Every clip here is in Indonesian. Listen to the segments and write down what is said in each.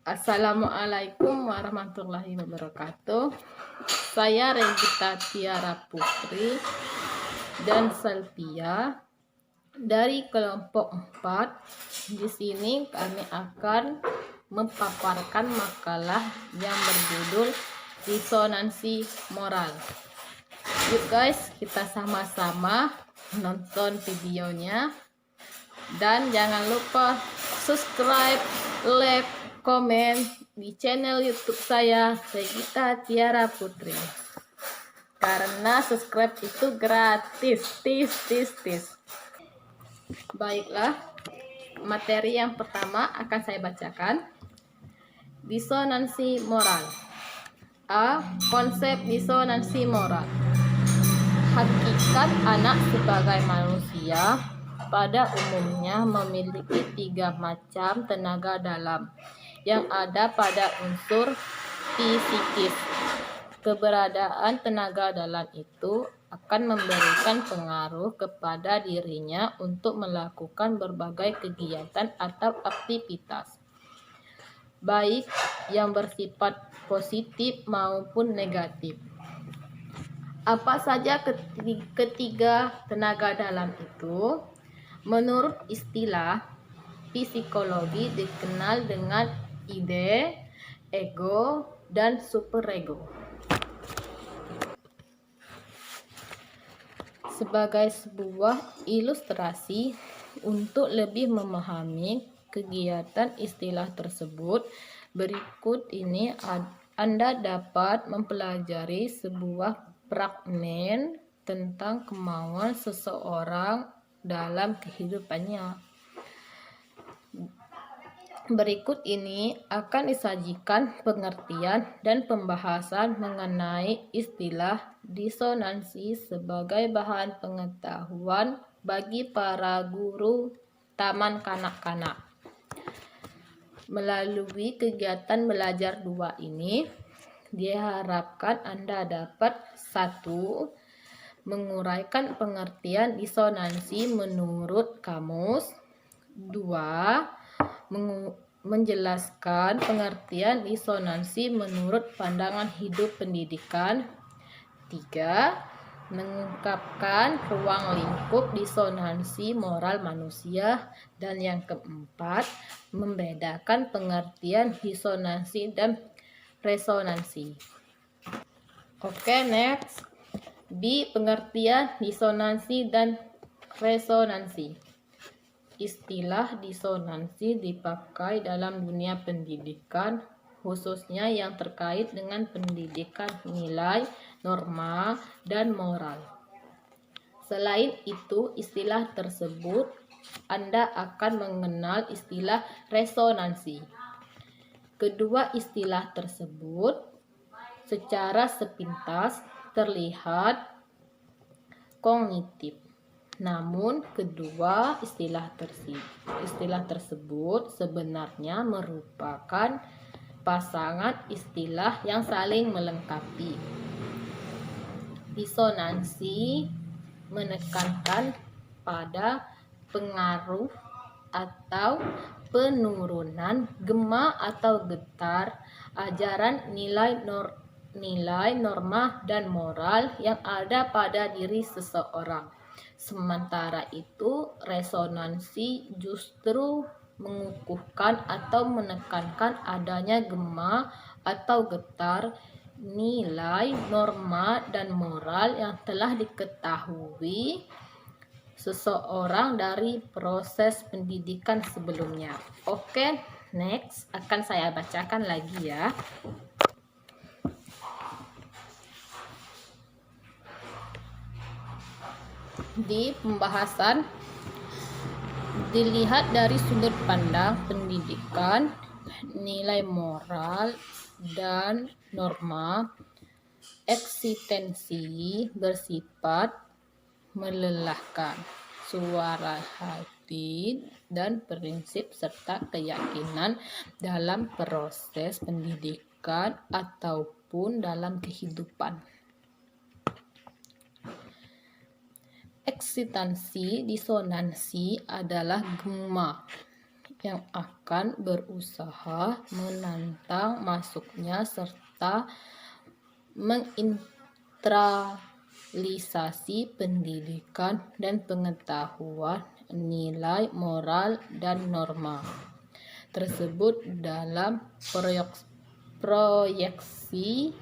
Assalamualaikum warahmatullahi wabarakatuh. Saya Regita Tiara Putri dan Selvia dari kelompok 4. Di sini kami akan memaparkan makalah yang berjudul disonansi moral. Yuk guys, kita sama-sama nonton videonya. Dan jangan lupa subscribe, like, komen di channel YouTube saya, Regita Tiara Putri. Karena subscribe itu gratis. Tis. Baiklah, materi yang pertama akan saya bacakan. Disonansi moral. A. Konsep disonansi moral. Hakikat anak sebagai manusia pada umumnya memiliki 3 macam tenaga dalam yang ada pada unsur psikis. Keberadaan tenaga dalam itu akan memberikan pengaruh kepada dirinya untuk melakukan berbagai kegiatan atau aktivitas, baik yang bersifat positif maupun negatif. Apa saja ketiga tenaga dalam itu? Menurut istilah psikologi dikenal dengan ide, ego, dan superego. Sebagai sebuah ilustrasi untuk lebih memahami kegiatan istilah tersebut, berikut ini Anda dapat mempelajari sebuah fragmen tentang kemauan seseorang dalam kehidupannya. Berikut ini akan disajikan pengertian dan pembahasan mengenai istilah disonansi sebagai bahan pengetahuan bagi para guru taman kanak-kanak. Melalui kegiatan belajar 2 ini, diharapkan Anda dapat 1. Menguraikan pengertian disonansi menurut kamus. 2. Menjelaskan pengertian disonansi menurut pandangan hidup pendidikan. 3. Mengungkapkan ruang lingkup disonansi moral manusia. Dan yang keempat, membedakan pengertian disonansi dan resonansi. Oke, next. B. Pengertian disonansi dan resonansi. Istilah disonansi dipakai dalam dunia pendidikan, khususnya yang terkait dengan pendidikan nilai, norma, dan moral. Selain itu, istilah tersebut Anda akan mengenal istilah resonansi. Kedua istilah tersebut secara sepintas terlihat kognitif. Namun, kedua istilah tersebut sebenarnya merupakan pasangan istilah yang saling melengkapi. Disonansi menekankan pada pengaruh atau penurunan gema atau getar ajaran nilai, norma, dan moral yang ada pada diri seseorang. Sementara itu, resonansi justru mengukuhkan atau menekankan adanya gema atau getar nilai, norma, dan moral yang telah diketahui seseorang dari proses pendidikan sebelumnya. Oke, next akan saya bacakan lagi ya. Di pembahasan dilihat dari sudut pandang pendidikan, nilai moral dan norma, eksistensi bersifat melelahkan, suara hati dan prinsip serta keyakinan dalam proses pendidikan ataupun dalam kehidupan. Eksistensi disonansi adalah gema yang akan berusaha menantang masuknya serta mengintralisasi pendidikan dan pengetahuan nilai moral dan norma tersebut dalam proyeksi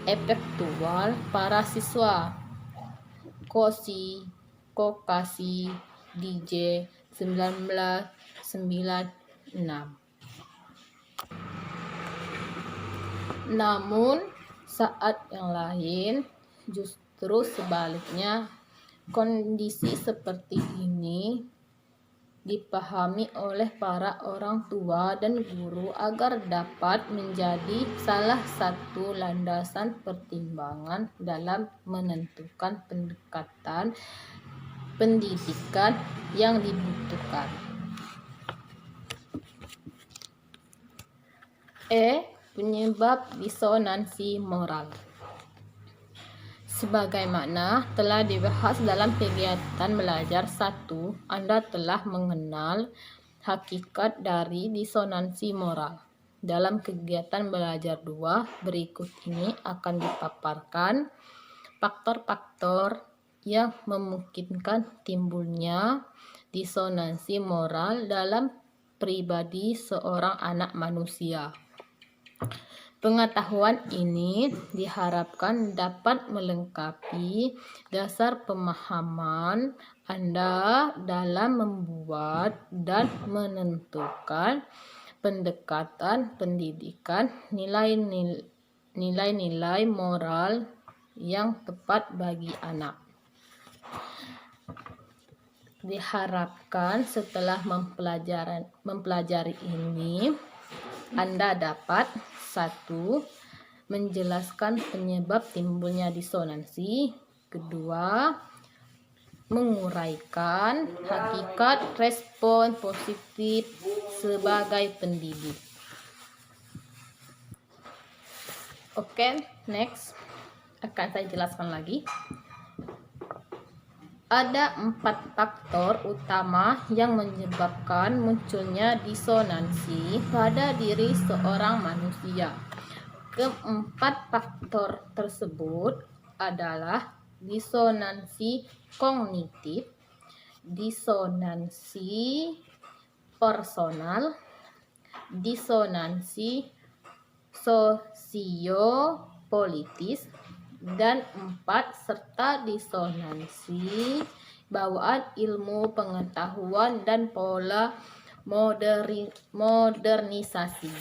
efektual para siswa. Kokasi DJ 1996. Namun saat yang lain justru sebaliknya, kondisi seperti ini dipahami oleh para orang tua dan guru agar dapat menjadi salah satu landasan pertimbangan dalam menentukan pendekatan pendidikan yang dibutuhkan. Penyebab disonansi moral. Sebagaimana telah dibahas dalam kegiatan belajar 1, Anda telah mengenal hakikat dari disonansi moral. Dalam kegiatan belajar 2, berikut ini akan dipaparkan faktor-faktor yang memungkinkan timbulnya disonansi moral dalam pribadi seorang anak manusia. Pengetahuan ini diharapkan dapat melengkapi dasar pemahaman Anda dalam membuat dan menentukan pendekatan pendidikan nilai-nilai moral yang tepat bagi anak. Diharapkan setelah mempelajari ini, Anda dapat 1. Menjelaskan penyebab timbulnya disonansi. 2. Menguraikan hakikat respon positif sebagai pendidik. Oke, next akan saya jelaskan lagi. Ada 4 faktor utama yang menyebabkan munculnya disonansi pada diri seorang manusia. Keempat faktor tersebut adalah disonansi kognitif, disonansi personal, disonansi sosiopolitis, dan 4 serta disonansi bawaan ilmu pengetahuan dan pola modernisasi.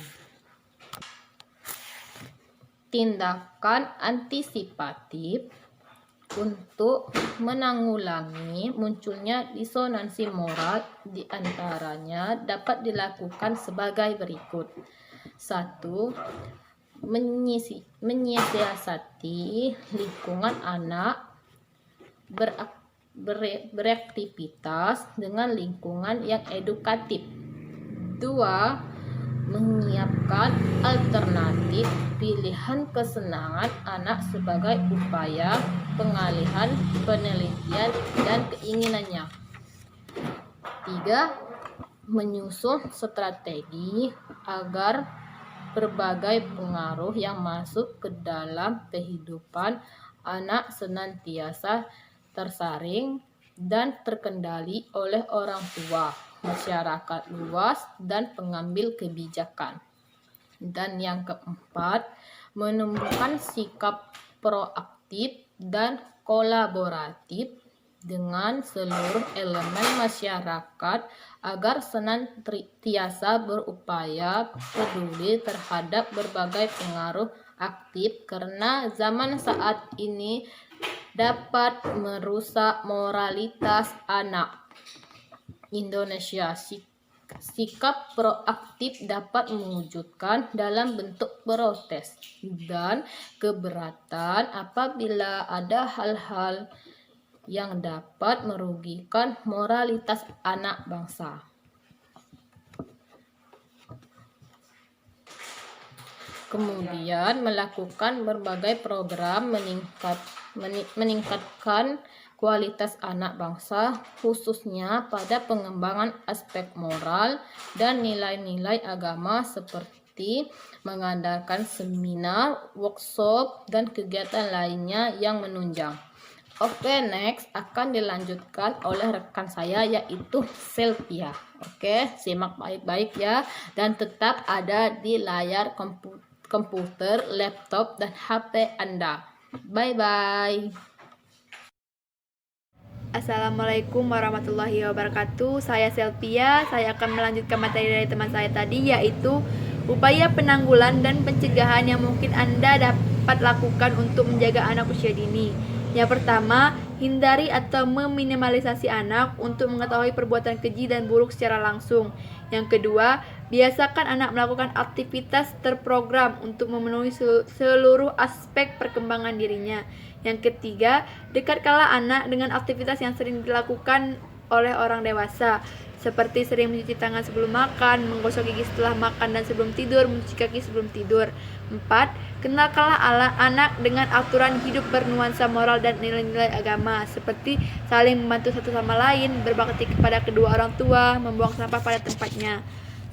Tindakan antisipatif untuk menanggulangi munculnya disonansi moral diantaranya dapat dilakukan sebagai berikut. 1. Menyiasati lingkungan anak beraktivitas dengan lingkungan yang edukatif. 2. Menyiapkan alternatif pilihan kesenangan anak sebagai upaya pengalihan penelitian dan keinginannya. 3. Menyusun strategi agar berbagai pengaruh yang masuk ke dalam kehidupan anak senantiasa tersaring dan terkendali oleh orang tua, masyarakat luas, dan pengambil kebijakan. Dan yang keempat, menumbuhkan sikap proaktif dan kolaboratif dengan seluruh elemen masyarakat agar senantiasa berupaya peduli terhadap berbagai pengaruh aktif karena zaman saat ini dapat merusak moralitas anak. Indonesia. Sikap proaktif dapat mewujudkan dalam bentuk protes dan keberatan apabila ada hal-hal yang dapat merugikan moralitas anak bangsa. Kemudian melakukan berbagai program meningkatkan kualitas anak bangsa, khususnya pada pengembangan aspek moral dan nilai-nilai agama seperti mengadakan seminar, workshop, dan kegiatan lainnya yang menunjang. Oke, next akan dilanjutkan oleh rekan saya yaitu Selvia. Oke, simak baik-baik ya dan tetap ada di layar komputer, laptop, dan HP Anda. Bye-bye. Assalamualaikum warahmatullahi wabarakatuh. Saya Selvia. Saya akan melanjutkan materi dari teman saya tadi, yaitu upaya penanggulan dan pencegahan yang mungkin Anda dapat lakukan untuk menjaga anak usia dini. Yang pertama, hindari atau meminimalisasi anak untuk mengetahui perbuatan keji dan buruk secara langsung. Yang kedua, biasakan anak melakukan aktivitas terprogram untuk memenuhi seluruh aspek perkembangan dirinya. Yang ketiga, dekatkanlah anak dengan aktivitas yang sering dilakukan oleh orang dewasa, seperti sering mencuci tangan sebelum makan, menggosok gigi setelah makan dan sebelum tidur, mencuci kaki sebelum tidur. 4. Kenalkanlah anak dengan aturan hidup bernuansa moral dan nilai-nilai agama, seperti saling membantu satu sama lain, berbakti kepada kedua orang tua, membuang sampah pada tempatnya.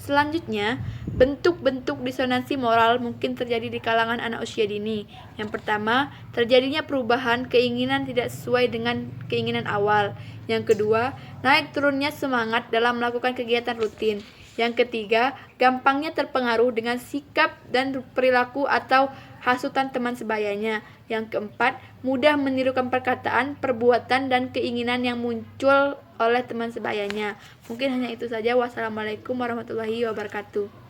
Selanjutnya, bentuk-bentuk disonansi moral mungkin terjadi di kalangan anak usia dini. Yang pertama, terjadinya perubahan keinginan tidak sesuai dengan keinginan awal. Yang kedua, naik turunnya semangat dalam melakukan kegiatan rutin. Yang ketiga, gampangnya terpengaruh dengan sikap dan perilaku atau hasutan teman sebayanya. Yang keempat, mudah menirukan perkataan, perbuatan, dan keinginan yang muncul oleh teman sebayanya. Mungkin hanya itu saja. Wassalamualaikum warahmatullahi wabarakatuh.